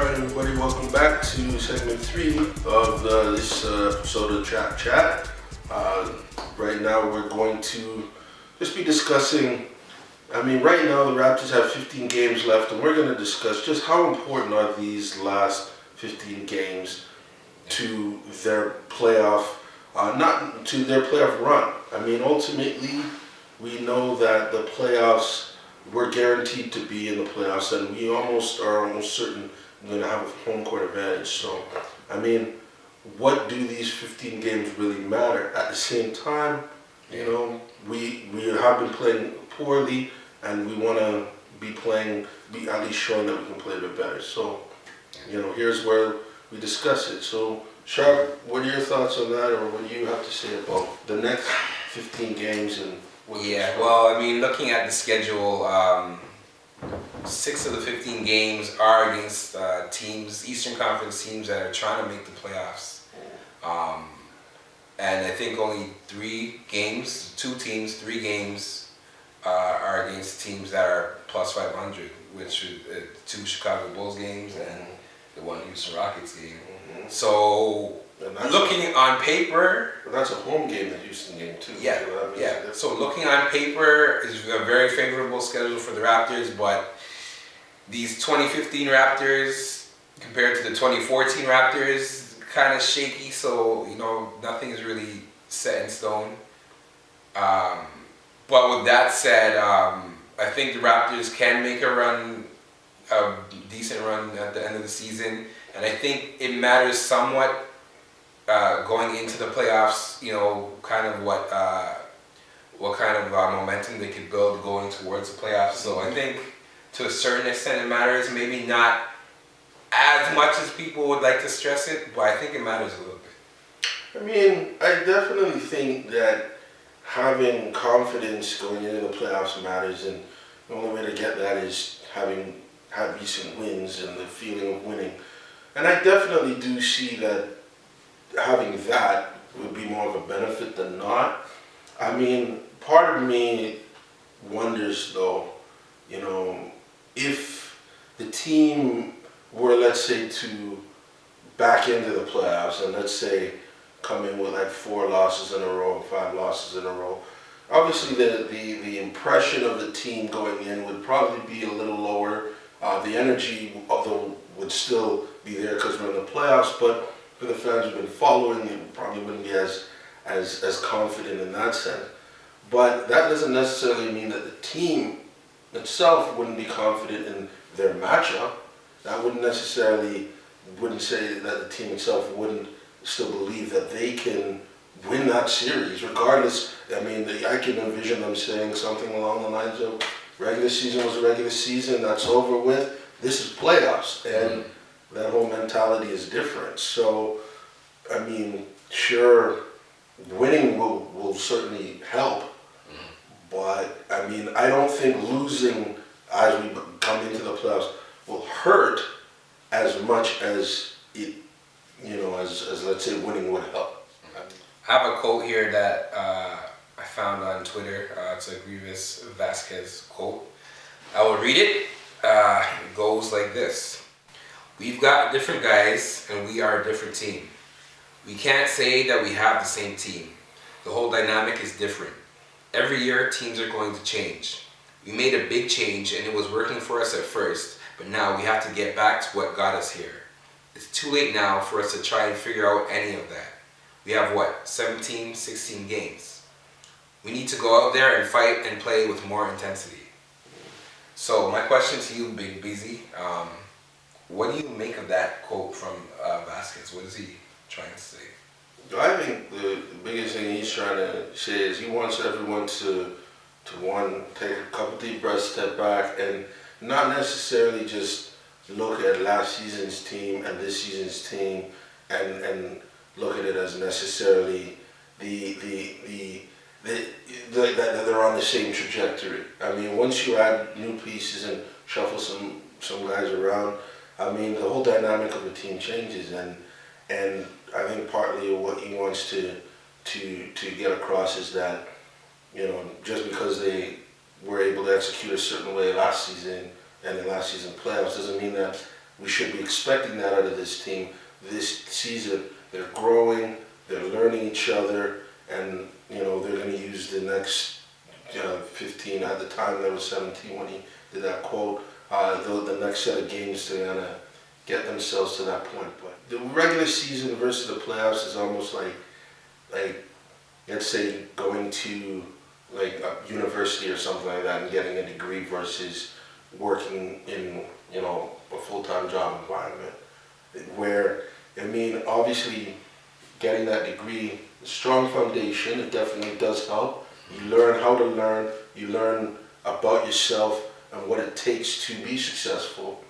Alright everybody, welcome back to segment 3 of this episode of Trap Chat. Right now we're going to just be discussing, right now the Raptors have 15 games left, and we're going to discuss just how important are these last 15 games to their playoff, not to their playoff run. Ultimately, we know that the playoffs, we're guaranteed to be in the playoffs, and we are almost certain we're going to have a home court advantage. So, what do these 15 games really matter? At the same time, we have been playing poorly, and we want to be at least showing that we can play a bit better. So, here's where we discuss it. So, Sharp, what are your thoughts on that, or what do you have to say about the next 15 games and what? Yeah, well, looking at the schedule, 6 of the 15 games are against teams, Eastern Conference teams that are trying to make the playoffs. And I think only 3 games are against teams that are plus 500, which are 2 Chicago Bulls games and the 1 Houston Rockets game. Mm-hmm. So, looking on paper... That's a home game, the Houston game, too. Yeah, So looking on paper is a very favorable schedule for the Raptors, but these 2015 Raptors compared to the 2014 Raptors, kind of shaky, so, nothing is really set in stone. But with that said, I think the Raptors can make a decent run at the end of the season, and I think it matters somewhat going into the playoffs, kind of what kind of momentum they could build going towards the playoffs. So I think to a certain extent it matters, maybe not as much as people would like to stress it, but I think it matters a little bit. I definitely think that having confidence going into the playoffs matters, and the only way to get that is having had recent wins and the feeling of winning. And I definitely do see that having that would be more of a benefit than not. Part of me wonders though, if the team were, let's say, to back into the playoffs and let's say come in with like 4 losses in a row, 5 losses in a row, obviously the impression of the team going in would probably be a little lower. The energy, although, would still be there because we're in the playoffs, but for the fans who've been following, you probably wouldn't be as confident in that sense. But that doesn't necessarily mean that the team itself wouldn't be confident in their matchup. That wouldn't say that the team itself wouldn't still believe that they can win that series, regardless. I can envision them saying something along the lines of, regular season was a regular season, that's over with, this is playoffs, and that whole mentality is different. So, sure, winning will certainly help, but I don't think losing as we come into the playoffs will hurt as much as it, as let's say winning would help. I have a quote here that I found on Twitter. It's a Grievous Vasquez quote. I will read it. It goes like this. We've got different guys, and we are a different team. We can't say that we have the same team. The whole dynamic is different. Every year, teams are going to change. We made a big change, and it was working for us at first, but now we have to get back to what got us here. It's too late now for us to try and figure out any of that. We have, 17, 16 games. We need to go out there and fight and play with more intensity. So my question to you, Big Beezee, what do you make of that quote from Vasquez? What is he trying to say? I think the biggest thing he's trying to say is he wants everyone to take a couple deep breaths, step back, and not necessarily just look at last season's team and this season's team and look at it as necessarily that they're on the same trajectory. Once you add new pieces and shuffle some guys around, the whole dynamic of the team changes, and I think partly what he wants to get across is that, just because they were able to execute a certain way last season and in last season playoffs doesn't mean that we should be expecting that out of this team this season. They're growing, they're learning each other, and they're going to use the next 15. At the time, there was 17 when he did that quote. The next set of games to kind of get themselves to that point. But the regular season versus the playoffs is almost like let's say going to like a university or something like that and getting a degree versus working in a full-time job environment, where obviously getting that degree, a strong foundation, it definitely does help. You learn how to learn, you learn about yourself and what it takes to be successful.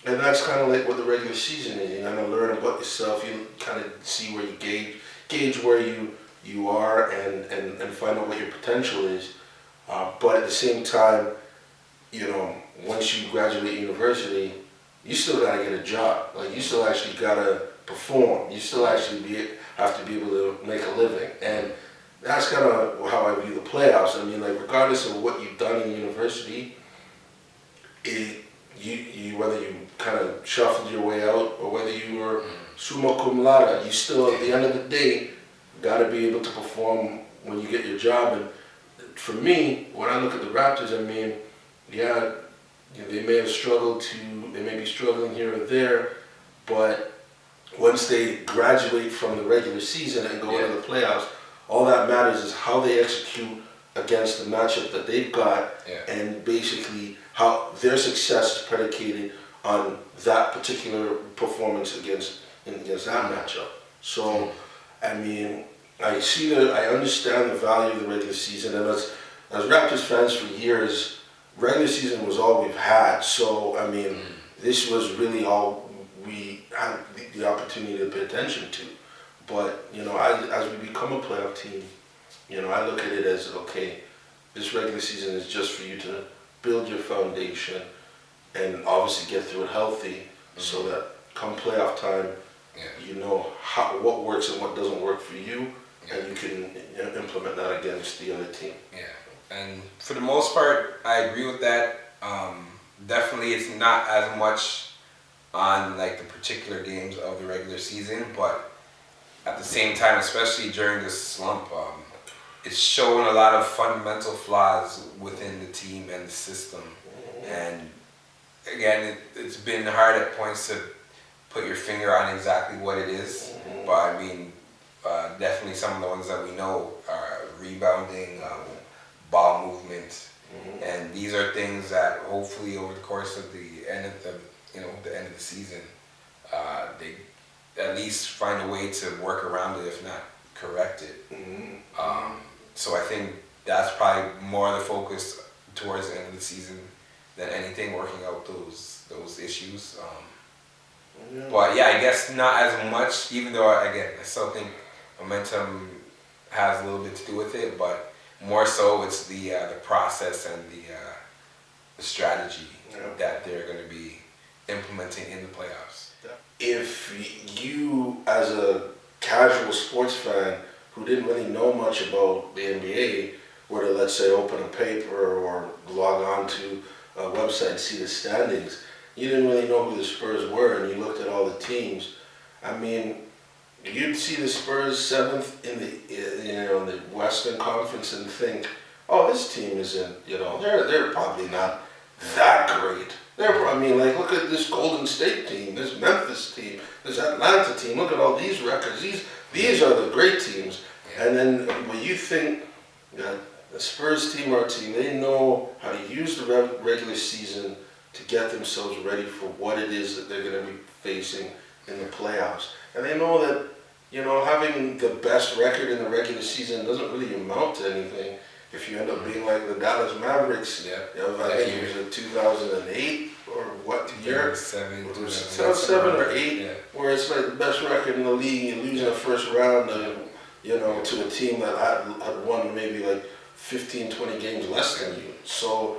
And that's kind of like what the regular season is. You kind of learn about yourself, you kind of see where you gauge where you are and find out what your potential is. But at the same time, once you graduate university, you still gotta get a job. Like, you still actually gotta perform. You still actually have to be able to make a living. And that's kind of how I view the playoffs. Regardless of what you've done in university, whether you kind of shuffled your way out or whether you were summa cum laude, you still, at the end of the day, gotta be able to perform when you get your job. And for me, when I look at the Raptors, they may have struggled they may be struggling here or there, but once they graduate from the regular season and go into the playoffs, all that matters is how they execute against the matchup that they've got, and basically how their success is predicated on that particular performance against that matchup. So, I understand the value of the regular season, and as Raptors fans for years, regular season was all we've had. So, this was really all we had the opportunity to pay attention to. But, as we become a playoff team, I look at it as, okay, this regular season is just for you to build your foundation and obviously get through it healthy, so that come playoff time, you know what works and what doesn't work for you, and you can implement that against the other team. Yeah, and for the most part, I agree with that. Definitely, it's not as much on like the particular games of the regular season, but at the same time, especially during this slump, it's showing a lot of fundamental flaws within the team and the system. And again, it's been hard at points to put your finger on exactly what it is, but definitely some of the ones that we know are rebounding, ball movement, and these are things that hopefully over the course of the end of the season, they at least find a way to work around it, if not correct it. So I think that's probably more the focus towards the end of the season than anything, working out those issues. But I guess not as much, even though again I still think momentum has a little bit to do with it, but more so it's the process and the strategy that they're going to be implementing in the playoffs. If you, as a casual sports fan who didn't really know much about the NBA, were to, let's say, open a paper or log on to a website and see the standings, you didn't really know who the Spurs were, and you looked at all the teams. You'd see the Spurs 7th in the Western Conference and think, oh, this team isn't, they're probably not that great. Look at this Golden State team, this Memphis team, this Atlanta team. Look at all these records. These are the great teams. And then when you think that the Spurs team are a team, they know how to use the regular season to get themselves ready for what it is that they're going to be facing in the playoffs. And they know that, having the best record in the regular season doesn't really amount to anything if you end up being like the Dallas Mavericks. I think it was in 2008 or what year? 7 or 8, where it's like the best record in the league and losing the first round to a team that had won maybe like 15, 20 games less than you. So,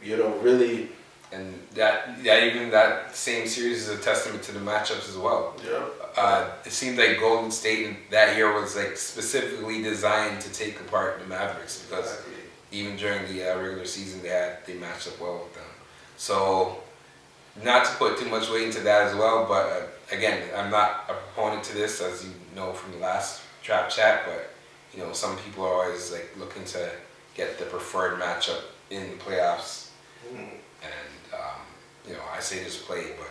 really. And that same series is a testament to the matchups as well. It seemed like Golden State that year was like specifically designed to take apart the Mavericks, because even during the regular season they matched up well with them. So not to put too much weight into that as well, but again, I'm not a proponent to this, as you know from the last trap chat. But some people are always like looking to get the preferred matchup in the playoffs, and I say just play it. But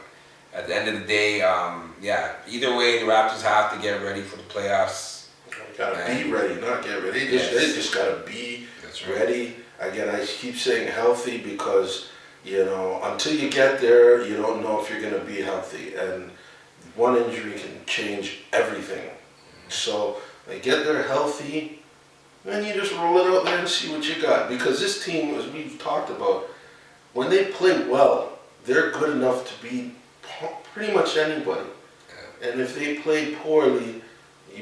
at the end of the day, either way, the Raptors have to get ready for the playoffs. You gotta be ready, not get ready. They just gotta be ready. Again, I keep saying healthy because until you get there, you don't know if you're gonna be healthy, and one injury can change everything. So they get there healthy, then you just roll it out there and see what you got. Because this team, as we've talked about, when they play well, they're good enough to beat pretty much anybody. And if they play poorly,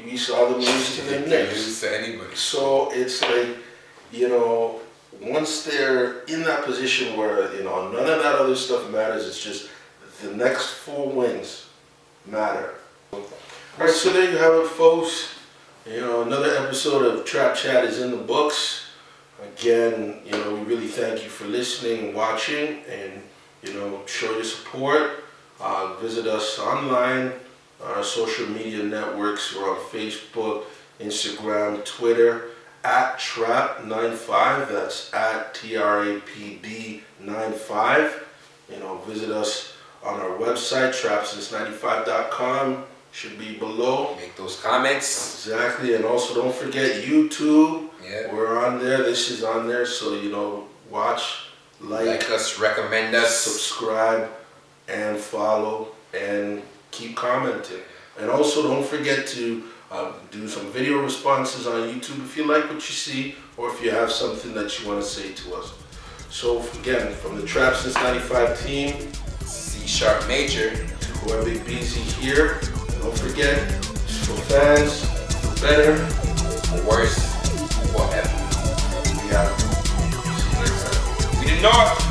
we saw them lose to the Knicks. Lose to anybody. So it's like, once they're in that position where, none of that other stuff matters, it's just the next 4 wins matter. Alright, so there you have it, folks. Another episode of Trap Chat is in the books. Again, we really thank you for listening and watching, and, show your support. Visit us online on our social media networks. We're on Facebook, Instagram, Twitter, at Trap95. That's at TRAPD95. Visit us on our website, trapsince95.com. Should be below. Make those comments. Exactly. And also don't forget YouTube. Yeah. We're on there. This is on there. So, watch, like us, recommend us, subscribe, and follow, and keep commenting. And also don't forget to do some video responses on YouTube if you like what you see, or if you have something that you want to say to us. So again, from the Trap Since 95 team, C# major, to our big Beezee here. Don't forget, it's for fans, for better, for worse, whatever. we out. We did not.